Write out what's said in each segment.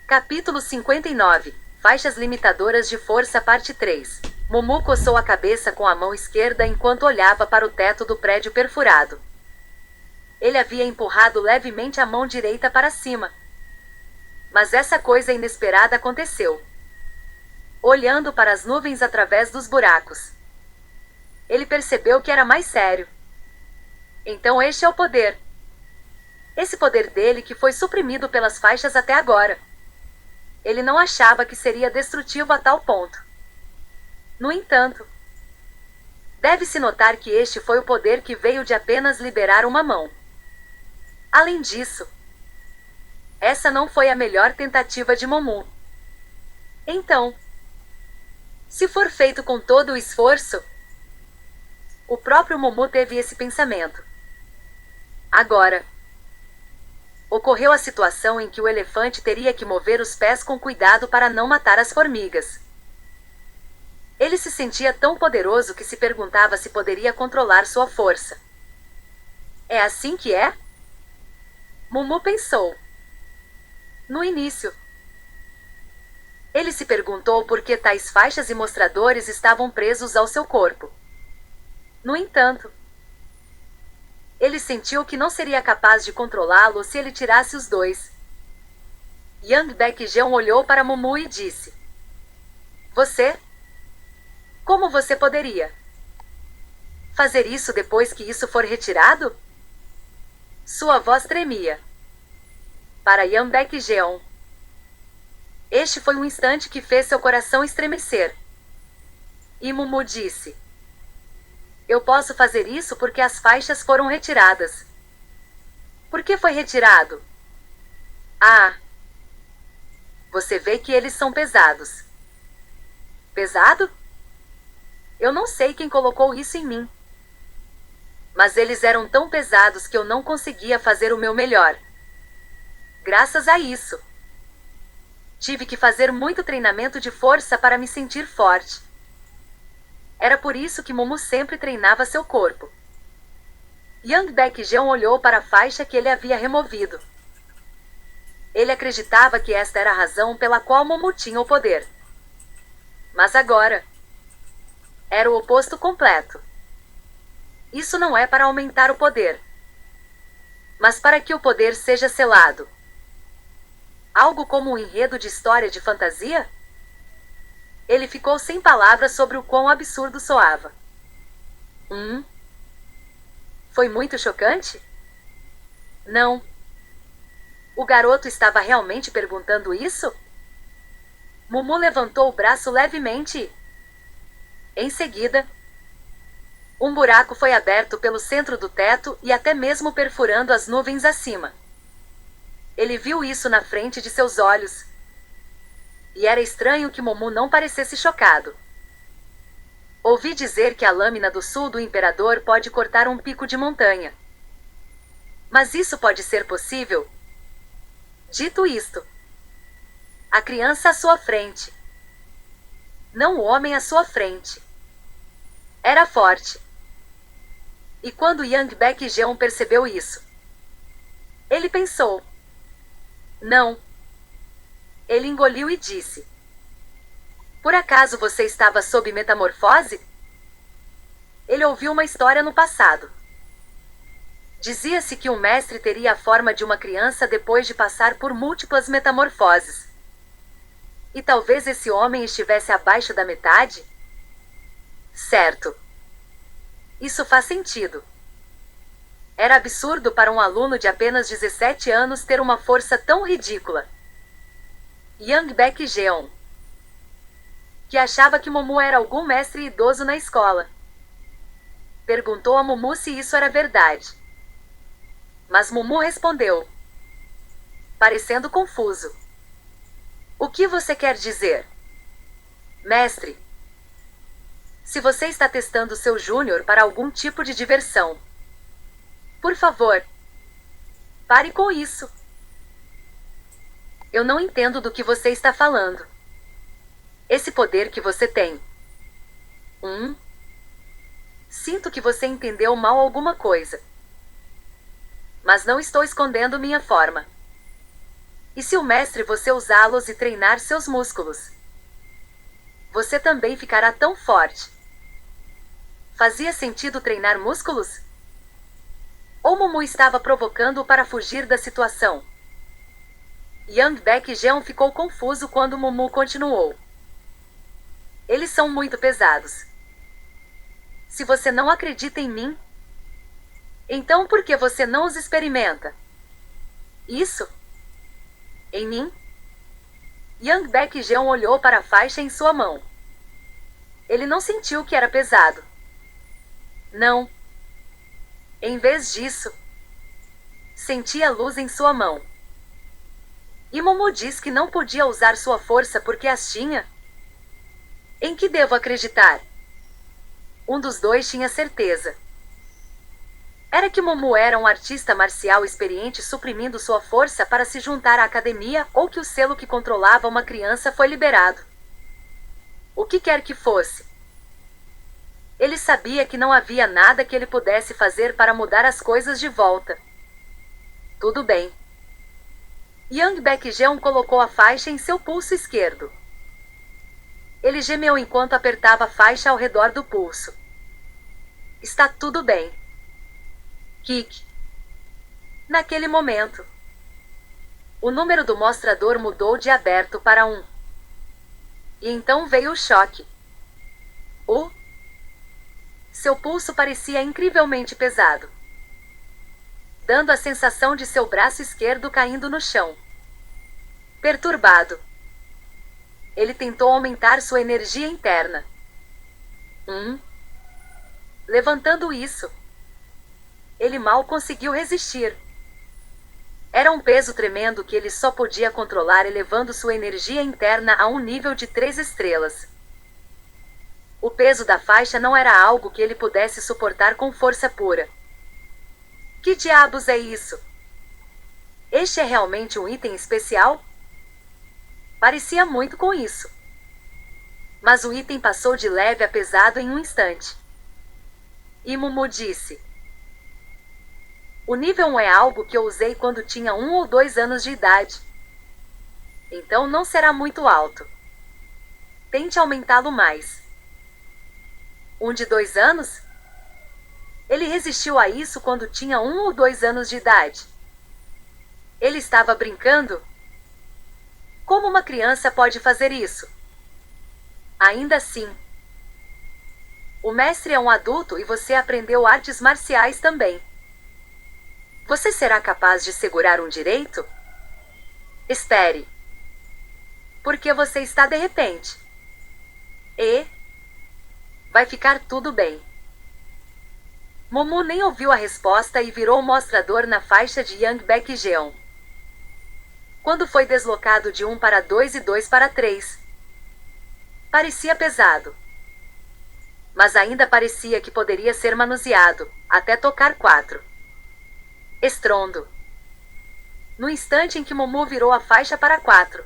Capítulo 59. Faixas limitadoras de força parte 3. Mumu coçou a cabeça com a mão esquerda enquanto olhava para o teto do prédio perfurado. Ele havia empurrado levemente a mão direita para cima. Mas essa coisa inesperada aconteceu. Olhando para as nuvens através dos buracos, ele percebeu que era mais sério. Então este é o poder. Esse poder dele que foi suprimido pelas faixas até agora. Ele não achava que seria destrutivo a tal ponto. No entanto, deve-se notar que este foi o poder que veio de apenas liberar uma mão. Além disso, essa não foi a melhor tentativa de Mumu. Então, se for feito com todo o esforço, o próprio Mumu teve esse pensamento. Agora, ocorreu a situação em que o elefante teria que mover os pés com cuidado para não matar as formigas. Ele se sentia tão poderoso que se perguntava se poderia controlar sua força. É assim que é? Mumu pensou. No início, ele se perguntou por que tais faixas e mostradores estavam presos ao seu corpo. No entanto, ele sentiu que não seria capaz de controlá-lo se ele tirasse os dois. Yang Baekjeon olhou para Mumu e disse: Você? Como você poderia fazer isso depois que isso for retirado? Sua voz tremia. Para Yang Baekjeon, este foi um instante que fez seu coração estremecer. E Mumu disse: Eu posso fazer isso porque as faixas foram retiradas. Por que foi retirado? Ah! Você vê que eles são pesados. Pesado? Eu não sei quem colocou isso em mim. Mas eles eram tão pesados que eu não conseguia fazer o meu melhor. Graças a isso, tive que fazer muito treinamento de força para me sentir forte. Era por isso que Mumu sempre treinava seu corpo. Yang Baekjeon olhou para a faixa que ele havia removido. Ele acreditava que esta era a razão pela qual Mumu tinha o poder. Mas agora, era o oposto completo. Isso não é para aumentar o poder, mas para que o poder seja selado. Algo como um enredo de história de fantasia? Ele ficou sem palavras sobre o quão absurdo soava. Foi muito chocante? Não. O garoto estava realmente perguntando isso? Mumu levantou o braço levemente e, em seguida, um buraco foi aberto pelo centro do teto e até mesmo perfurando as nuvens acima. Ele viu isso na frente de seus olhos. E era estranho que Mumu não parecesse chocado. Ouvi dizer que a lâmina do sul do imperador pode cortar um pico de montanha. Mas isso pode ser possível? Dito isto, a criança à sua frente, não o homem à sua frente, era forte. E quando Yang Baekjeon percebeu isso, ele pensou: Não. Ele engoliu e disse: Por acaso você estava sob metamorfose? Ele ouviu uma história no passado. Dizia-se que um mestre teria a forma de uma criança depois de passar por múltiplas metamorfoses. E talvez esse homem estivesse abaixo da metade? Certo. Isso faz sentido. Era absurdo para um aluno de apenas 17 anos ter uma força tão ridícula. Yang Baekjeon, que achava que Mumu era algum mestre idoso na escola, perguntou a Mumu se isso era verdade. Mas Mumu respondeu, parecendo confuso: O que você quer dizer? Mestre, se você está testando seu júnior para algum tipo de diversão, por favor, pare com isso. Eu não entendo do que você está falando. Esse poder que você tem. Sinto que você entendeu mal alguma coisa. Mas não estou escondendo minha forma. E se o mestre você usá-los e treinar seus músculos? Você também ficará tão forte. Fazia sentido treinar músculos? Ou Mumu estava provocando-o para fugir da situação? Yang Baekjeon ficou confuso quando Mumu continuou. Eles são muito pesados. Se você não acredita em mim, então por que você não os experimenta? Isso? Em mim? Yang Baekjeon olhou para a faixa em sua mão. Ele não sentiu que era pesado. Não. Em vez disso, sentia luz em sua mão. E Mumu diz que não podia usar sua força porque as tinha? Em que devo acreditar? Um dos dois tinha certeza. Era que Mumu era um artista marcial experiente suprimindo sua força para se juntar à academia ou que o selo que controlava uma criança foi liberado. O que quer que fosse. Ele sabia que não havia nada que ele pudesse fazer para mudar as coisas de volta. Tudo bem. Yang Baekjeon colocou a faixa em seu pulso esquerdo. Ele gemeu enquanto apertava a faixa ao redor do pulso. Está tudo bem. Kick. Naquele momento, o número do mostrador mudou de aberto para 1. E então veio o choque. Seu pulso parecia incrivelmente pesado, dando a sensação de seu braço esquerdo caindo no chão. Perturbado, ele tentou aumentar sua energia interna. Levantando isso, ele mal conseguiu resistir. Era um peso tremendo que ele só podia controlar elevando sua energia interna a um nível de 3 estrelas. O peso da faixa não era algo que ele pudesse suportar com força pura. Que diabos é isso? Este é realmente um item especial? Parecia muito com isso. Mas o item passou de leve a pesado em um instante. E Mumu disse: o nível 1 é algo que eu usei quando tinha 1 ou 2 anos de idade. Então não será muito alto. Tente aumentá-lo mais. Um de 2 anos? Ele resistiu a isso quando tinha 1 ou 2 anos de idade. Ele estava brincando? Como uma criança pode fazer isso? Ainda assim, o mestre é um adulto e você aprendeu artes marciais também. Você será capaz de segurar um direito? Espere. Porque você está de repente. Vai ficar tudo bem. Mumu nem ouviu a resposta e virou o mostrador na faixa de Yang Baekjeon. Quando foi deslocado de 1 para 2 e 2 para 3, parecia pesado. Mas ainda parecia que poderia ser manuseado, até tocar 4. Estrondo. No instante em que Mumu virou a faixa para 4,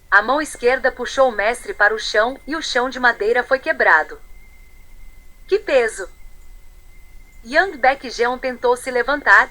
a mão esquerda puxou o mestre para o chão e o chão de madeira foi quebrado. Que peso! Yang Baekjeon tentou se levantar,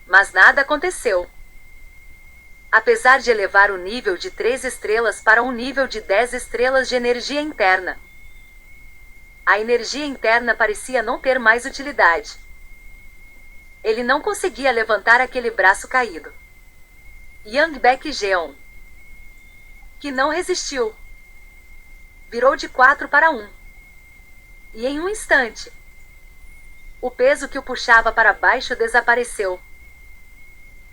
mas nada aconteceu. Apesar de elevar o nível de 3 estrelas para um nível de 10 estrelas de energia interna, a energia interna parecia não ter mais utilidade. Ele não conseguia levantar aquele braço caído. Yang Baekjeon, que não resistiu, virou de 4 para 1. E em um instante, o peso que o puxava para baixo desapareceu.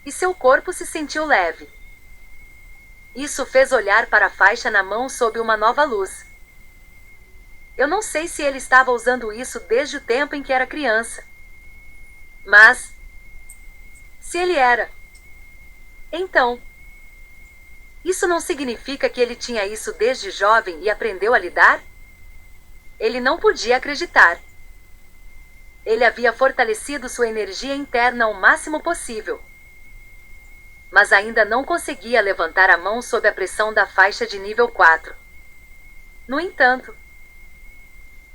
E seu corpo se sentiu leve. Isso fez olhar para a faixa na mão sob uma nova luz. Eu não sei se ele estava usando isso desde o tempo em que era criança. Mas, se ele era, então, isso não significa que ele tinha isso desde jovem e aprendeu a lidar? Ele não podia acreditar. Ele havia fortalecido sua energia interna ao máximo possível, mas ainda não conseguia levantar a mão sob a pressão da faixa de nível 4. No entanto,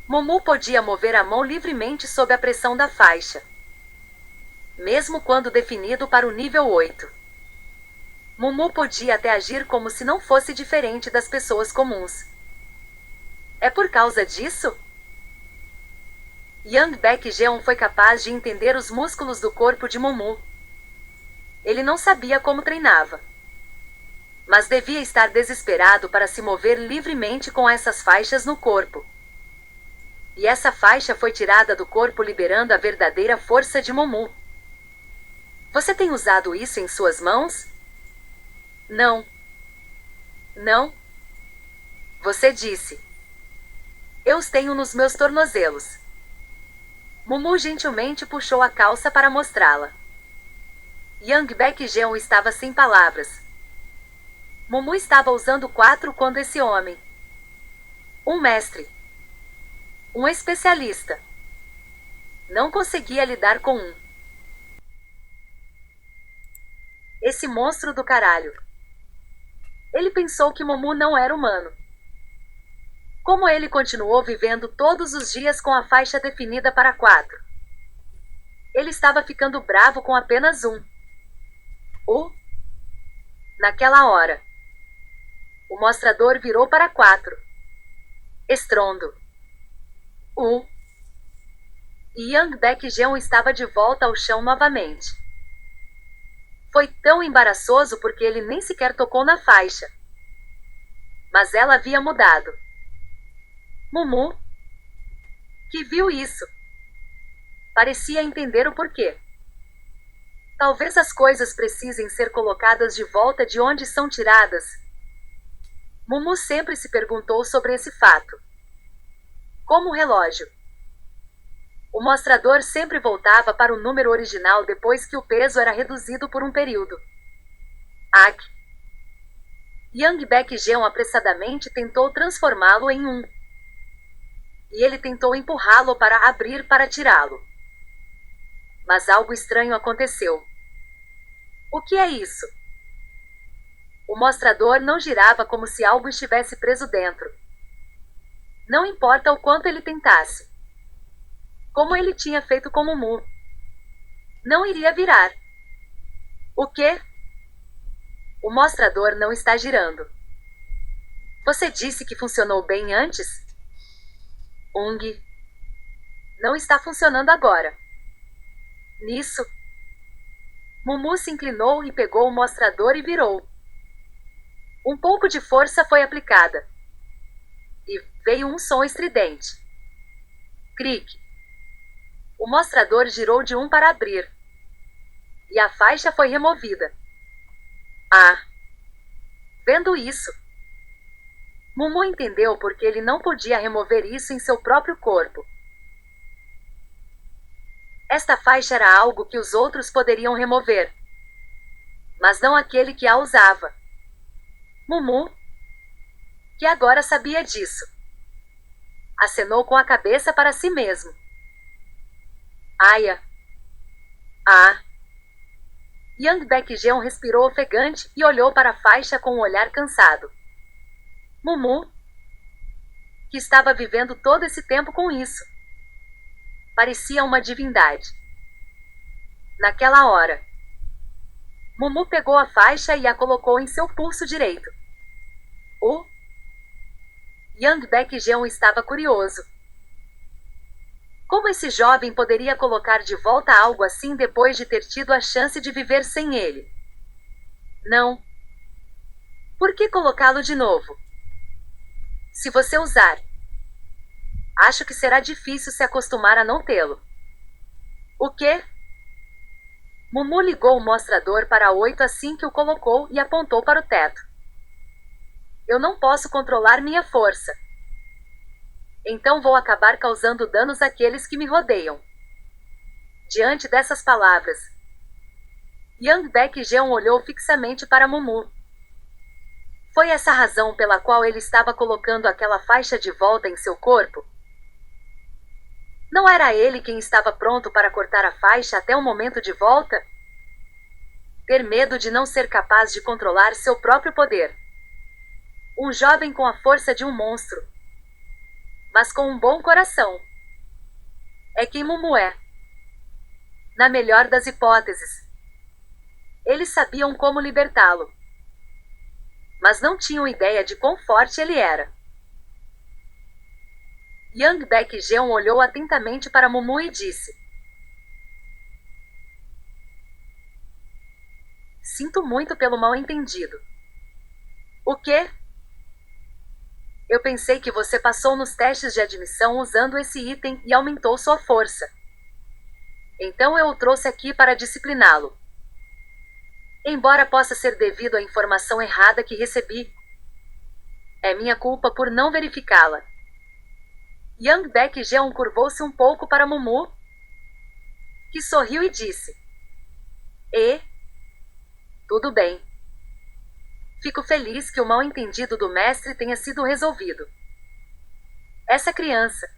Mumu podia mover a mão livremente sob a pressão da faixa, mesmo quando definido para o nível 8. Mumu podia até agir como se não fosse diferente das pessoas comuns. É por causa disso? Yang Baekjeon foi capaz de entender os músculos do corpo de Mumu. Ele não sabia como treinava, mas devia estar desesperado para se mover livremente com essas faixas no corpo. E essa faixa foi tirada do corpo, liberando a verdadeira força de Mumu. Você tem usado isso em suas mãos? Não. Não? Você disse. Eu os tenho nos meus tornozelos. Mumu gentilmente puxou a calça para mostrá-la. Yang Baekjeon estava sem palavras. Mumu estava usando 4 quando esse homem, um mestre, um especialista, não conseguia lidar com um. Esse monstro do caralho. Ele pensou que Mumu não era humano. Como ele continuou vivendo todos os dias com a faixa definida para 4. Ele estava ficando bravo com apenas um. Naquela hora, o mostrador virou para 4. Estrondo. E Yang Baekjeon estava de volta ao chão novamente. Foi tão embaraçoso porque ele nem sequer tocou na faixa. Mas ela havia mudado. Mumu, que viu isso, parecia entender o porquê. Talvez as coisas precisem ser colocadas de volta de onde são tiradas. Mumu sempre se perguntou sobre esse fato. Como o relógio. O mostrador sempre voltava para o número original depois que o peso era reduzido por um período. Yang Baekjeon apressadamente tentou transformá-lo em 1. E ele tentou empurrá-lo para abrir para tirá-lo. Mas algo estranho aconteceu. O que é isso? O mostrador não girava como se algo estivesse preso dentro. Não importa o quanto ele tentasse. Como ele tinha feito com Mumu. Não iria virar. O quê? O mostrador não está girando. Você disse que funcionou bem antes? Não está funcionando agora. Nisso, Mumu se inclinou e pegou o mostrador e virou. Um pouco de força foi aplicada. E veio um som estridente. Cric. O mostrador girou de 1 para abrir. E a faixa foi removida. Vendo isso, Mumu entendeu porque ele não podia remover isso em seu próprio corpo. Esta faixa era algo que os outros poderiam remover, mas não aquele que a usava. Mumu, que agora sabia disso, acenou com a cabeça para si mesmo. Yang Baekjeon respirou ofegante e olhou para a faixa com um olhar cansado. Mumu, que estava vivendo todo esse tempo com isso, parecia uma divindade. Naquela hora, Mumu pegou a faixa e a colocou em seu pulso direito. Yang Baekjeon estava curioso. Como esse jovem poderia colocar de volta algo assim depois de ter tido a chance de viver sem ele? Não. Por que colocá-lo de novo? Se você usar, acho que será difícil se acostumar a não tê-lo. O quê? Mumu ligou o mostrador para 8 assim que o colocou e apontou para o teto. Eu não posso controlar minha força. Então vou acabar causando danos àqueles que me rodeiam. Diante dessas palavras, Yang Baekjeon olhou fixamente para Mumu. Foi essa a razão pela qual ele estava colocando aquela faixa de volta em seu corpo? Não era ele quem estava pronto para cortar a faixa até o momento de volta? Ter medo de não ser capaz de controlar seu próprio poder. Um jovem com a força de um monstro, mas com um bom coração. É quem Mumu é. Na melhor das hipóteses, eles sabiam como libertá-lo. mas não tinham ideia de quão forte ele era. Yang Baekjeon olhou atentamente para Mumu e disse: Sinto muito pelo mal-entendido. O quê? Eu pensei que você passou nos testes de admissão usando esse item e aumentou sua força. Então eu o trouxe aqui para discipliná-lo. Embora possa ser devido à informação errada que recebi, é minha culpa por não verificá-la. Yang Baekjeon curvou-se um pouco para Mumu, que sorriu e disse: tudo bem. Fico feliz que o mal-entendido do mestre tenha sido resolvido. Essa criança.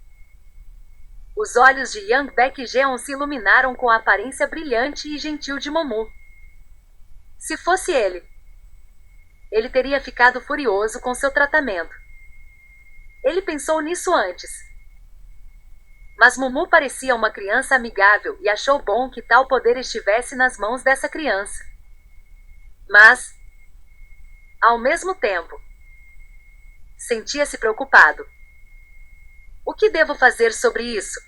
Os olhos de Yang Baekjeon se iluminaram com a aparência brilhante e gentil de Mumu. Se fosse ele teria ficado furioso com seu tratamento. Ele pensou nisso antes. Mas Mumu parecia uma criança amigável e achou bom que tal poder estivesse nas mãos dessa criança. Mas, ao mesmo tempo, sentia-se preocupado. O que devo fazer sobre isso?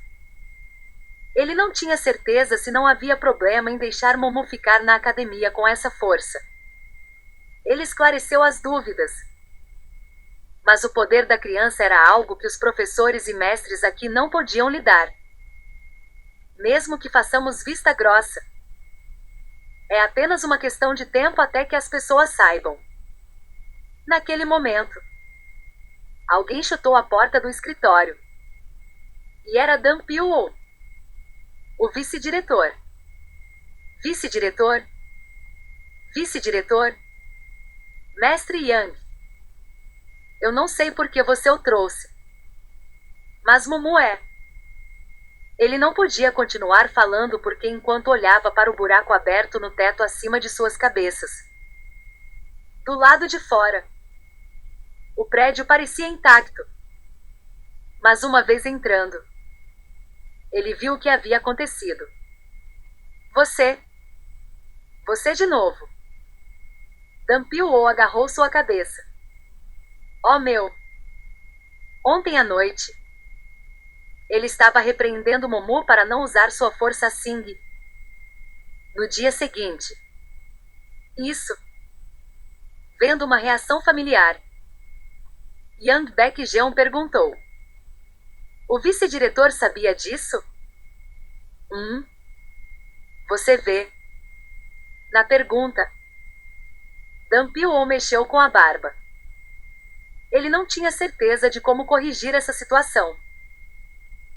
Ele não tinha certeza se não havia problema em deixar Mumu ficar na academia com essa força. Ele esclareceu as dúvidas. Mas o poder da criança era algo que os professores e mestres aqui não podiam lidar. Mesmo que façamos vista grossa, é apenas uma questão de tempo até que as pessoas saibam. Naquele momento, alguém chutou a porta do escritório. E era Dan Pyo-woo, o vice-diretor. Vice-diretor? Vice-diretor? Mestre Yang. Eu não sei por que você o trouxe. Mas Mumu é. Ele não podia continuar falando porque enquanto olhava para o buraco aberto no teto acima de suas cabeças. Do lado de fora, o prédio parecia intacto. Mas uma vez entrando, ele viu o que havia acontecido. Você de novo. Dan Pyo-woo agarrou sua cabeça. Oh meu! Ontem à noite, ele estava repreendendo Mumu para não usar sua força assim. No dia seguinte. Isso. Vendo uma reação familiar, Yang Baekjeon perguntou: o vice-diretor sabia disso? Você vê. Na pergunta, Dan Pyo-woo mexeu com a barba. Ele não tinha certeza de como corrigir essa situação.